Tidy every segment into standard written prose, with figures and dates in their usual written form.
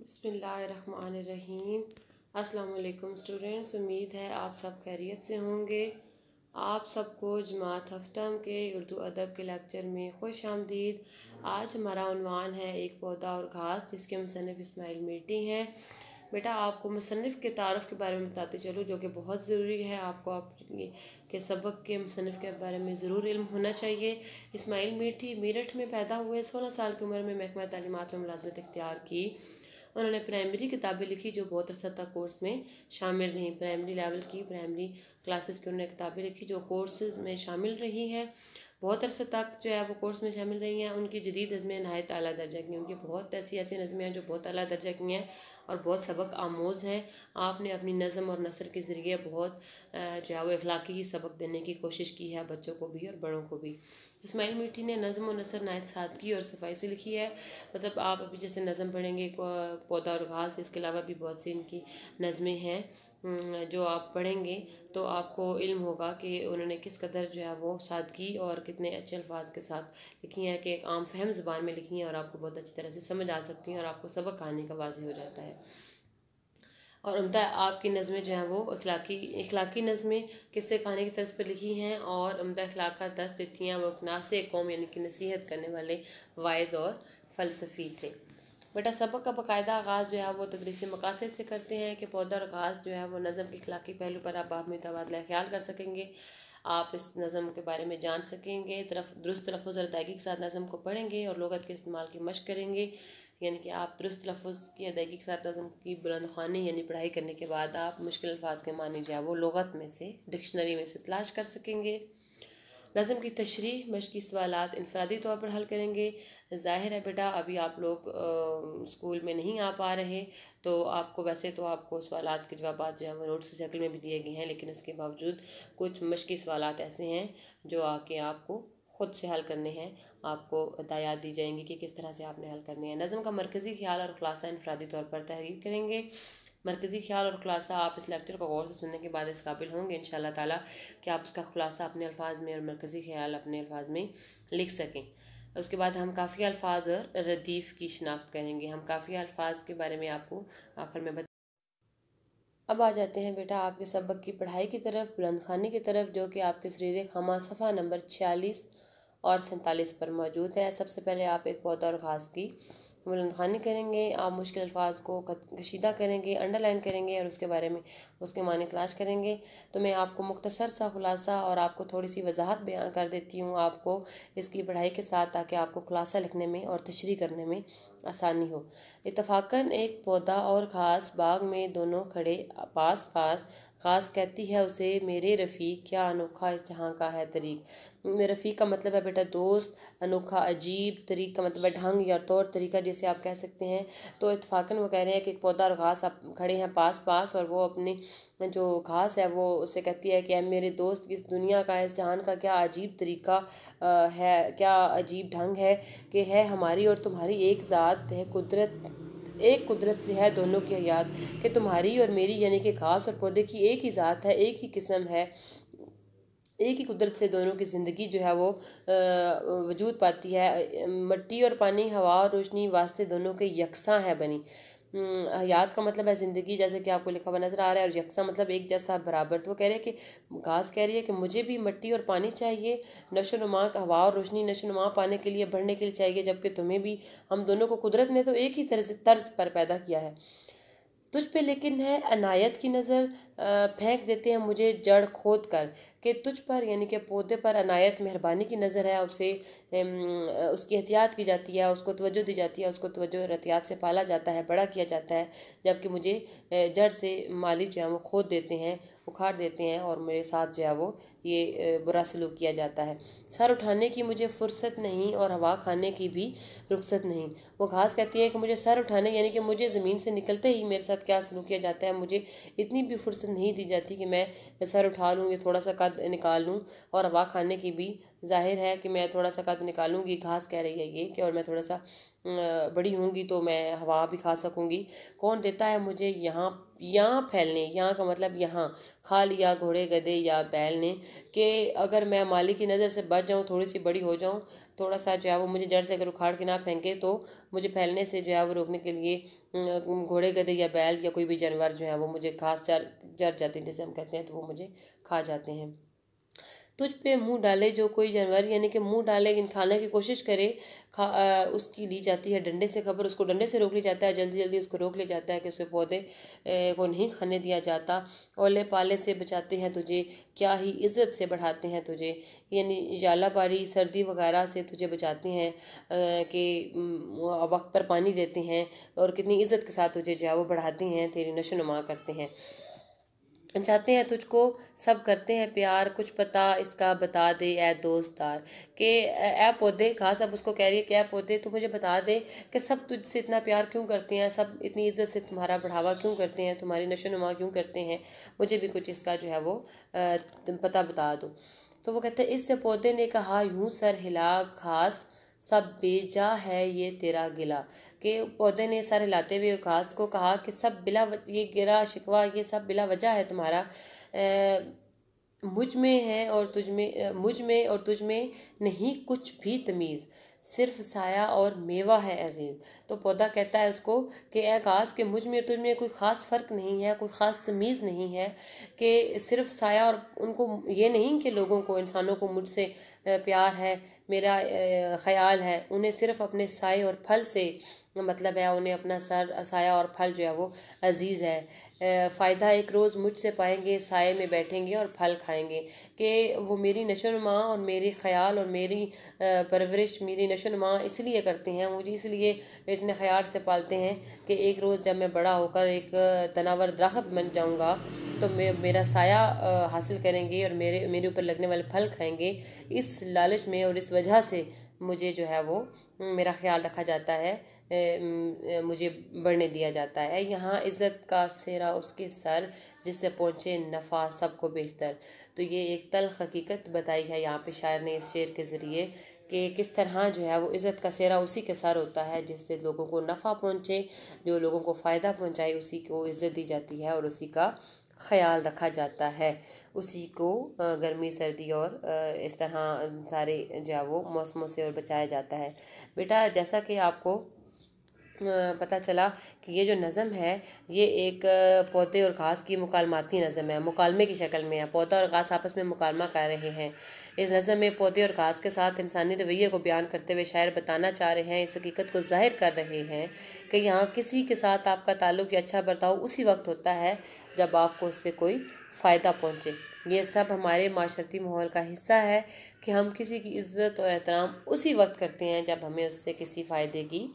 بسم اللہ الرحمن الرحیم۔ السلام علیکم اسٹوڈنٹس، امید ہے آپ سب خیریت سے ہوں گے۔ آپ سب کو جماعت ہفتم کے اردو ادب کے لیکچر میں خوش آمدید۔ آج ہمارا عنوان ہے ایک پودا اور گھاس، جس کے مصنف اسماعیل میٹھی ہیں۔ بیٹا آپ کو مصنف کے تعارف کے بارے میں بتاتے چلو، جو کہ بہت ضروری ہے۔ آپ کو آپ کے سبق کے مصنف کے بارے میں ضرور علم ہونا چاہیے۔ اسماعیل میٹھی میرٹھ میں پیدا ہوئے، 16 سال کی عمر میں محکمہ تعلیمات میں ملازمت اختیار کی۔ انہوں نے پرائمری کتابیں لکھی جو بہت عرصہ تک کورس میں شامل رہیں۔ پرائمری لیول کی پرائمری کلاسز کی انہوں نے کتابیں لکھی جو کورسز میں شامل رہی ہیں، بہت عرصے تک جو ہے وہ کورس میں شامل رہی ہیں۔ ان کی جدید نظمیں نہایت اعلیٰ درجہ کی ہیں، ان کی بہت ایسی نظمیں ہیں جو بہت اعلیٰ درجہ کی ہیں اور بہت سبق آموز ہیں۔ آپ نے اپنی نظم اور نثر کے ذریعے بہت جو ہے وہ اخلاقی ہی سبق دینے کی کوشش کی ہے، بچوں کو بھی اور بڑوں کو بھی۔ اسماعیل میٹھی نے نظم و نثر نہایت سادگی اور صفائی سے لکھی ہے۔ مطلب آپ ابھی جیسے نظم پڑھیں گے پودا اور گھاس، اس کے علاوہ بھی بہت سی ان کی نظمیں ہیں جو آپ پڑھیں گے تو آپ کو علم ہوگا کہ انہوں نے کس قدر جو ہے وہ سادگی اور کتنے اچھے الفاظ کے ساتھ لکھی ہیں، کہ ایک عام فہم زبان میں لکھی ہیں اور آپ کو بہت اچھی طرح سے سمجھ آ سکتی ہیں اور آپ کو سبق آنے کا واضح ہو جاتا ہے۔ اور عمدہ آپ کی نظمیں جو ہیں وہ اخلاقی نظمیں قصے کہانی کی طرز پر لکھی ہیں اور عمدہ اخلاق کا درس دیتی ہیں۔ وہ ایک ناصح قوم یعنی کہ نصیحت کرنے والے واعظ اور فلسفی تھے۔ بیٹا سبق کا باقاعدہ آغاز جو ہے وہ تدریس مقاصد سے کرتے ہیں کہ پودا اور گھاس جو ہے وہ نظم کے اخلاقی پہلو پر آپ باہمی تبادلہ خیال کر سکیں گے، آپ اس نظم کے بارے میں جان سکیں گے، درست تلفظ اور ادائیگی کے ساتھ نظم کو پڑھیں گے اور لغت کے استعمال کی مشق کریں گے۔ یعنی کہ آپ درست تلفظ کی ادائیگی کے ساتھ نظم کی بلند خوانی یعنی پڑھائی کرنے کے بعد آپ مشکل الفاظ کے معنی جو ہے وہ لغت میں سے، ڈکشنری میں سے تلاش کر سکیں گے۔ نظم کی تشریح مشقی سوالات انفرادی طور پر حل کریں گے۔ ظاہر ہے بیٹا ابھی آپ لوگ اسکول میں نہیں آ پا رہے تو آپ کو ویسے تو آپ کو سوالات کے جوابات جو ہیں وہ نوٹس کی شکل میں بھی دیے گئے ہیں، لیکن اس کے باوجود کچھ مشقی سوالات ایسے ہیں جو آ کے آپ کو خود سے حل کرنے ہیں، آپ کو ہدایات دی جائیں گی کہ کس طرح سے آپ نے حل کرنے ہیں۔ نظم کا مرکزی خیال اور خلاصہ انفرادی طور پر تحریر کریں گے۔ مرکزی خیال اور خلاصہ آپ اس لیکچر کو غور سے سننے کے بعد اس قابل ہوں گے انشاءاللہ تعالیٰ کہ آپ اس کا خلاصہ اپنے الفاظ میں اور مرکزی خیال اپنے الفاظ میں لکھ سکیں۔ اس کے بعد ہم کافی الفاظ اور ردیف کی شناخت کریں گے۔ ہم کافی الفاظ کے بارے میں آپ کو آخر میں اب آ جاتے ہیں بیٹا آپ کے سبق کی پڑھائی کی طرف، بلند خوانی کی طرف، جو کہ آپ کے سریر خامہ صفحہ نمبر 46 اور 47 پر موجود ہے۔ سب سے پہلے آپ ایک پودا اور گھاس کی بلند خوانی کریں گے۔ آپ مشکل الفاظ کو کشیدہ کریں گے، انڈر لائن کریں گے اور اس کے بارے میں اس کے معنی تلاش کریں گے۔ تو میں آپ کو مختصر سا خلاصہ اور آپ کو تھوڑی سی وضاحت بیان کر دیتی ہوں آپ کو اس کی پڑھائی کے ساتھ، تاکہ آپ کو خلاصہ لکھنے میں اور تشریح کرنے میں آسانی ہو۔ اتفاقاً ایک پودا اور گھاس باغ میں دونوں کھڑے پاس پاس، گھاس کہتی ہے اسے میرے رفیق کیا انوکھا اس جہاں کا ہے طریق۔ رفیق کا مطلب ہے بیٹا دوست، انوکھا عجیب، طریق کا مطلب ہے ڈھنگ یا طور طریقہ جسے آپ کہہ سکتے ہیں۔ تو اتفاقاً وہ کہہ رہے ہیں کہ ایک پودا اور گھاس کھڑے ہیں پاس پاس اور وہ اپنی جو گھاس ہے وہ اسے کہتی ہے کہ اے میرے دوست، اس دنیا کا اس جہان کا کیا عجیب طریقہ ہے، کیا عجیب ڈھنگ ہے کہ ہے ہماری اور تمہاری ایک ذات ہے، ایک قدرت سے ہے دونوں کی حیات، کہ تمہاری اور میری یعنی کہ گھاس اور پودے کی ایک ہی ذات ہے، ایک ہی قسم ہے، ایک ہی قدرت سے دونوں کی زندگی جو ہے وہ وجود پاتی ہے۔ مٹی اور پانی، ہوا اور روشنی واسطے دونوں کے یکساں ہے بنی۔ حیات کا مطلب ہے زندگی، جیسے کہ آپ کو لکھا ہوا نظر آ رہا ہے، اور یکساں مطلب ایک جیسا برابر۔ تو وہ کہہ رہے ہیں کہ گھاس کہہ رہی ہے کہ مجھے بھی مٹی اور پانی چاہیے، نشو و نما، ہوا اور روشنی نشو و نما پانے کے لیے، بڑھنے کے لیے چاہیے، جبکہ تمہیں بھی، ہم دونوں کو قدرت نے تو ایک ہی طرز پر پیدا کیا ہے۔ تجھ پہ لیکن ہے عنایت کی نظر، پھینک دیتے ہیں مجھے جڑ کھود کر، کہ تجھ پر یعنی کہ پودے پر عنایت مہربانی کی نظر ہے، اسے اس کی احتیاط کی جاتی ہے، اس کو توجہ دی جاتی ہے، اس کو توجہ اور احتیاط سے پالا جاتا ہے، بڑا کیا جاتا ہے، جبکہ مجھے جڑ سے مالی جو ہے وہ کھود دیتے ہیں، اکھاڑ دیتے ہیں اور میرے ساتھ جو ہے وہ یہ برا سلوک کیا جاتا ہے۔ سر اٹھانے کی مجھے فرصت نہیں اور ہوا کھانے کی بھی رخصت نہیں۔ وہ گھاس کہتی ہے کہ مجھے سر اٹھانے یعنی کہ مجھے زمین سے نکلتے ہی میرے ساتھ کیا سلوک کیا جاتا ہے، مجھے اتنی بھی فرصت نہیں دی جاتی کہ میں سر اٹھا لوں یا تھوڑا سا قد نکال لوں، اور ہوا کھانے کی بھی ظاہر ہے کہ میں تھوڑا سا قد نکالوں گی، گھاس کہہ رہی ہے یہ کہ، اور میں تھوڑا سا بڑی ہوں گی تو میں ہوا بھی کھا سکوں گی۔ کون دیتا ہے مجھے یہاں پھیلنے، یہاں کا مطلب یہاں کھا لیا گھوڑے گدھے یا بیل نے، کہ اگر میں مالک کی نظر سے بچ جاؤں، تھوڑی سی بڑی ہو جاؤں، تھوڑا سا جو ہے وہ مجھے جڑ سے اگر اکھاڑ کے نہ پھینکے تو مجھے پھیلنے سے جو ہے وہ روکنے کے لیے گھوڑے گدھے یا بیل یا کوئی بھی جانور جو ہے وہ مجھے گھاس چر جاتے ہیں جیسے ہم کہتے ہیں، تو وہ مجھے کھا جاتے ہیں۔ تجھ پہ منہ ڈالے جو کوئی جانور، یعنی کہ منہ ڈالے کھانے کی کوشش کرے، اس کی لی جاتی ہے ڈنڈے سے خبر، اس کو ڈنڈے سے روک لی جاتا ہے، جلدی جلدی اس کو روک لیا جاتا ہے کہ اسے پودے کو نہیں کھانے دیا جاتا۔ اولے پالے سے بچاتے ہیں تجھے، کیا ہی عزت سے بڑھاتے ہیں تجھے، یعنی ژالہ باری سردی وغیرہ سے تجھے بچاتے ہیں کہ وقت پر پانی دیتے ہیں، اور کتنی عزت کے ساتھ تجھے جو ہے وہ بڑھاتے ہیں، تیری نشو نما کرتے ہیں۔ چاہتے ہیں تجھ کو سب کرتے ہیں پیار، کچھ پتہ اس کا بتا دے اے دوست دار، کہ اے پودے، گھاس اب اس کو کہہ رہی ہے کہ اے پودے تو مجھے بتا دے کہ سب تجھ سے اتنا پیار کیوں کرتے ہیں، سب اتنی عزت سے تمہارا بڑھاوا کیوں کرتے ہیں، تمہاری نشو نما کیوں کرتے ہیں، مجھے بھی کچھ اس کا جو ہے وہ پتہ بتا دو۔ تو وہ کہتے ہیں، اس سے پودے نے کہا یوں سر ہلا، گھاس سب بے جا ہے یہ تیرا گلا، کہ پودے نے سر ہلاتے ہوئے گھاس کو کہا کہ سب بلا یہ گرا شکوہ یہ سب بلا وجہ ہے تمہارا، مجھ میں ہے اور تجھ میں نہیں کچھ بھی تمیز، صرف سایہ اور میوہ ہے عزیز۔ تو پودا کہتا ہے اس کو کہ اے گھاس، کہ مجھ میں اور تجھ میں کوئی خاص فرق نہیں ہے، کوئی خاص تمیز نہیں ہے، کہ صرف سایہ، اور ان کو یہ نہیں کہ لوگوں کو، انسانوں کو مجھ سے پیار ہے، میرا خیال ہے، انہیں صرف اپنے سائے اور پھل سے مطلب ہے، انہیں اپنا سایہ اور پھل جو ہے وہ عزیز ہے۔ فائدہ ایک روز مجھ سے پائیں گے، سائے میں بیٹھیں گے اور پھل کھائیں گے، کہ وہ میری نشو نما اور میری خیال اور میری پرورش، میری نشو نما اس لیے کرتے ہیں، مجھے اس لیے اتنے خیال سے پالتے ہیں کہ ایک روز جب میں بڑا ہو کر ایک تناور درخت بن جاؤں گا تو میرا سایہ حاصل کریں گے اور میرے اوپر لگنے والے پھل کھائیں گے۔ اس لالچ میں اور اس وجہ سے مجھے جو ہے وہ میرا خیال رکھا جاتا ہے، مجھے بڑھنے دیا جاتا ہے۔ یہاں عزت کا سہرا اس کے سر، جس سے پہنچے نفع سب کو بیشتر۔ تو یہ ایک تلخ حقیقت بتائی ہے یہاں پہ شاعر نے اس شعر کے ذریعے، کہ کس طرح جو ہے وہ عزت کا سہرا اسی کے سر ہوتا ہے جس سے لوگوں کو نفع پہنچے، جو لوگوں کو فائدہ پہنچائے اسی کو عزت دی جاتی ہے اور اسی کا خیال رکھا جاتا ہے، اسی کو گرمی سردی اور اس طرح سارے جو ہے وہ موسموں سے اور بچایا جاتا ہے۔ بیٹا جیسا کہ آپ کو پتہ چلا کہ یہ جو نظم ہے یہ ایک پودے اور گھاس کی مکالماتی نظم ہے، مکالمے کی شکل میں ہے، پودا اور گھاس آپس میں مکالمہ کر رہے ہیں۔ اس نظم میں پودے اور گھاس کے ساتھ انسانی رویے کو بیان کرتے ہوئے شاعر بتانا چاہ رہے ہیں، اس حقیقت کو ظاہر کر رہے ہیں کہ یہاں کسی کے ساتھ آپ کا تعلق یا اچھا برتاؤ اسی وقت ہوتا ہے جب آپ کو اس سے کوئی فائدہ پہنچے۔ یہ سب ہمارے معاشرتی ماحول کا حصہ ہے کہ ہم کسی کی عزت اور احترام اسی وقت کرتے ہیں جب ہمیں اس سے کسی فائدے کی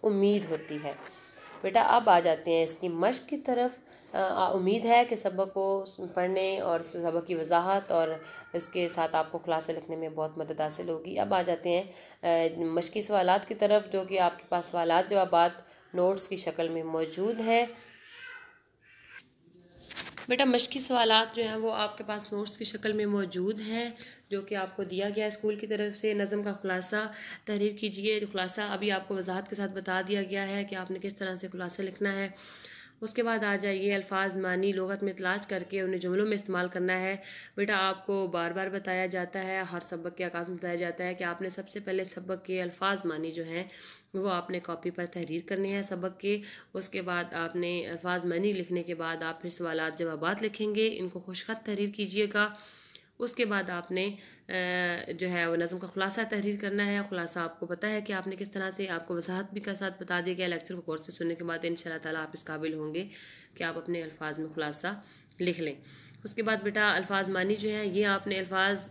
امید ہوتی ہے۔ بیٹا اب آ جاتے ہیں اس کی مشق کی طرف۔ امید ہے کہ سبق کو پڑھنے اور سبق کی وضاحت اور اس کے ساتھ آپ کو خلاصے لکھنے میں بہت مدد حاصل ہوگی۔ اب آ جاتے ہیں مشقی سوالات کی طرف، جو کہ آپ کے پاس سوالات جوابات نوٹس کی شکل میں موجود ہیں۔ بیٹا مشقی سوالات جو ہیں وہ آپ کے پاس نوٹس کی شکل میں موجود ہیں، جو کہ آپ کو دیا گیا ہے اسکول کی طرف سے۔ نظم کا خلاصہ تحریر کیجئے۔ خلاصہ ابھی آپ کو وضاحت کے ساتھ بتا دیا گیا ہے کہ آپ نے کس طرح سے خلاصہ لکھنا ہے۔ اس کے بعد آ جائیے الفاظ معنی لغت میں تلاش کر کے انہیں جملوں میں استعمال کرنا ہے۔ بیٹا آپ کو بار بار بتایا جاتا ہے، ہر سبق کے آغاز میں بتایا جاتا ہے کہ آپ نے سب سے پہلے سبق کے الفاظ معنی جو ہیں وہ آپ نے کاپی پر تحریر کرنے ہیں سبق کے۔ اس کے بعد آپ نے الفاظ معنی لکھنے کے بعد آپ پھر سوالات جوابات لکھیں گے، ان کو خوش خط تحریر کیجئے گا۔ اس کے بعد آپ نے جو ہے وہ نظم کا خلاصہ تحریر کرنا ہے۔ خلاصہ آپ کو پتہ ہے کہ آپ نے کس طرح سے، آپ کو وضاحت بھی کا ساتھ بتا دیا گیا لیکچر کو غور سے سننے کے بعد، انشاءاللہ تعالیٰ آپ اس قابل ہوں گے کہ آپ اپنے الفاظ میں خلاصہ لکھ لیں۔ اس کے بعد بیٹا الفاظ معنی جو ہیں یہ آپ نے الفاظ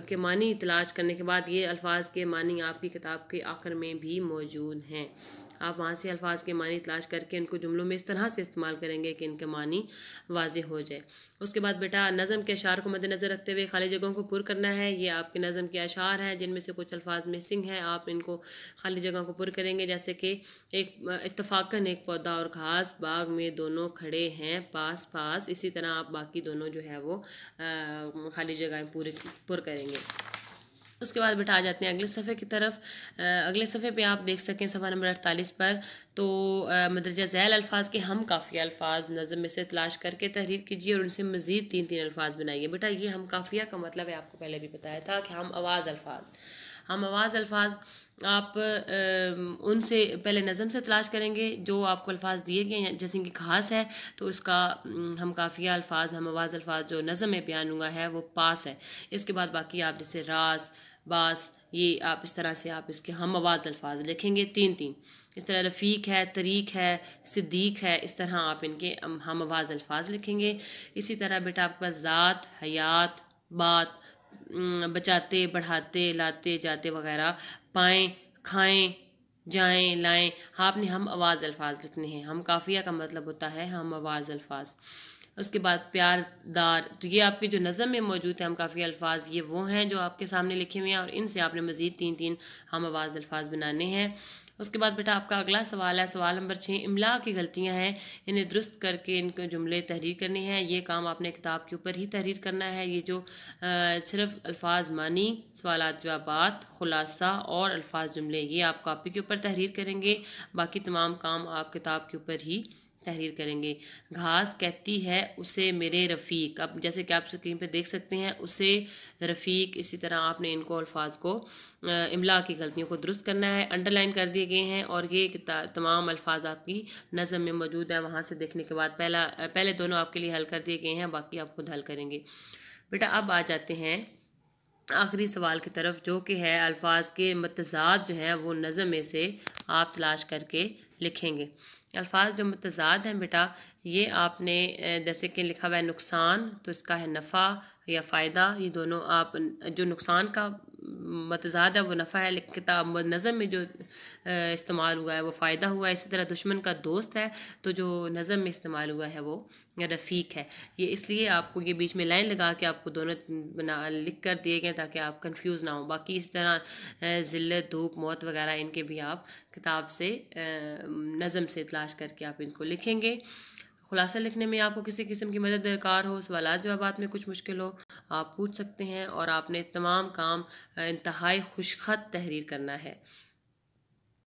کے معنی تلاش کرنے کے بعد، یہ الفاظ کے معنی آپ کی کتاب کے آخر میں بھی موجود ہیں، آپ وہاں سے الفاظ کے معنی تلاش کر کے ان کو جملوں میں اس طرح سے استعمال کریں گے کہ ان کے معنی واضح ہو جائے۔ اس کے بعد بیٹا نظم کے اشعار کو مد نظر رکھتے ہوئے خالی جگہوں کو پر کرنا ہے۔ یہ آپ کے نظم کے اشعار ہیں جن میں سے کچھ الفاظ مسنگ ہیں، آپ ان کو خالی جگہوں کو پر کریں گے، جیسے کہ اتفاقاً ایک پودا اور گھاس باغ میں دونوں کھڑے ہیں پاس پاس، اسی طرح آپ باقی دونوں جو ہے وہ خالی جگہیں پر کریں گے۔ اس کے بعد بیٹا آ جاتے ہیں اگلے صفحے کی طرف۔ اگلے صفحے پہ آپ دیکھ سکیں صفحہ نمبر 48 پر، تو مندرجہ ذیل الفاظ کے ہم قافیہ الفاظ نظم میں سے تلاش کر کے تحریر کیجیے اور ان سے مزید 3 الفاظ بنائیے۔ بیٹا یہ ہم قافیہ کا مطلب ہے، آپ کو پہلے بھی بتایا تھا کہ ہم آواز الفاظ آپ ان سے پہلے نظم سے تلاش کریں گے، جو آپ کو الفاظ دیے گئے ہیں جیسے کہ خاص ہے تو اس کا ہم قافیہ الفاظ ہم آواز الفاظ جو نظم میں بیان ہوا ہے وہ پاس ہے۔ اس کے بعد باقی آپ جیسے راس، باس، یہ آپ اس طرح سے آپ اس کے ہم آواز الفاظ لکھیں گے 3۔ اس طرح رفیق ہے، طریق ہے، صدیق ہے، اس طرح آپ ان کے ہم آواز الفاظ لکھیں گے۔ اسی طرح بیٹا آپ کا ذات، حیات، بات، بچاتے، بڑھاتے، لاتے، جاتے وغیرہ، پائیں، کھائیں، جائیں، لائیں، آپ نے ہم آواز الفاظ لکھنے ہیں۔ ہم قافیہ کا مطلب ہوتا ہے ہم آواز الفاظ۔ اس کے بعد پیار دار، تو یہ آپ کے جو نظم میں موجود ہیں ہم قافیہ الفاظ، یہ وہ ہیں جو آپ کے سامنے لکھے ہوئے ہیں اور ان سے آپ نے مزید 3 ہم آواز الفاظ بنانے ہیں۔ اس کے بعد بیٹا آپ کا اگلا سوال ہے، سوال نمبر 6، املا کی غلطیاں ہیں، انہیں درست کر کے ان کے جملے تحریر کرنے ہیں۔ یہ کام آپ نے کتاب کے اوپر ہی تحریر کرنا ہے۔ یہ جو صرف الفاظ معنی، سوالات جوابات، خلاصہ اور الفاظ جملے، یہ آپ کاپی کے اوپر تحریر کریں گے، باقی تمام کام آپ کتاب کے اوپر ہی تحریر کریں گے۔ گھاس کہتی ہے اسے میرے رفیق، اب جیسے کہ آپ اسکرین پہ دیکھ سکتے ہیں اسے رفیق، اسی طرح آپ نے ان کو الفاظ کو املا کی غلطیوں کو درست کرنا ہے، انڈر لائن کر دیے گئے ہیں اور یہ تمام الفاظ آپ کی نظم میں موجود ہے۔ وہاں سے دیکھنے کے بعد پہلے دونوں آپ کے لیے حل کر دیے گئے ہیں، باقی آپ خود حل کریں گے۔ بیٹا اب آ جاتے ہیں آخری سوال کی طرف، جو کہ ہے الفاظ کے متضاد جو ہیں وہ نظم میں سے آپ تلاش کر کے لکھیں گے۔ الفاظ جو متضاد ہیں بیٹا، یہ آپ نے جیسے کہ لکھا ہوا ہے نقصان، تو اس کا ہے نفع یا فائدہ، یہ دونوں آپ جو نقصان کا متضاد ہے وہ نفع ہے، لیکن کتاب نظم میں جو استعمال ہوا ہے وہ فائدہ ہوا ہے۔ اسی طرح دشمن کا دوست ہے، تو جو نظم میں استعمال ہوا ہے وہ رفیق ہے۔ یہ اس لیے آپ کو یہ بیچ میں لائن لگا کے آپ کو دونوں لکھ کر دیے گئے تاکہ آپ کنفیوز نہ ہوں۔ باقی اس طرح ذلت، دھوپ، موت وغیرہ ان کے بھی آپ کتاب سے نظم سے تلاش کر کے آپ ان کو لکھیں گے۔ خلاصہ لکھنے میں آپ کو کسی قسم کی مدد درکار ہو، سوالات جوابات میں کچھ مشکل ہو، آپ پوچھ سکتے ہیں، اور آپ نے تمام کام انتہائی خوش خط تحریر کرنا ہے۔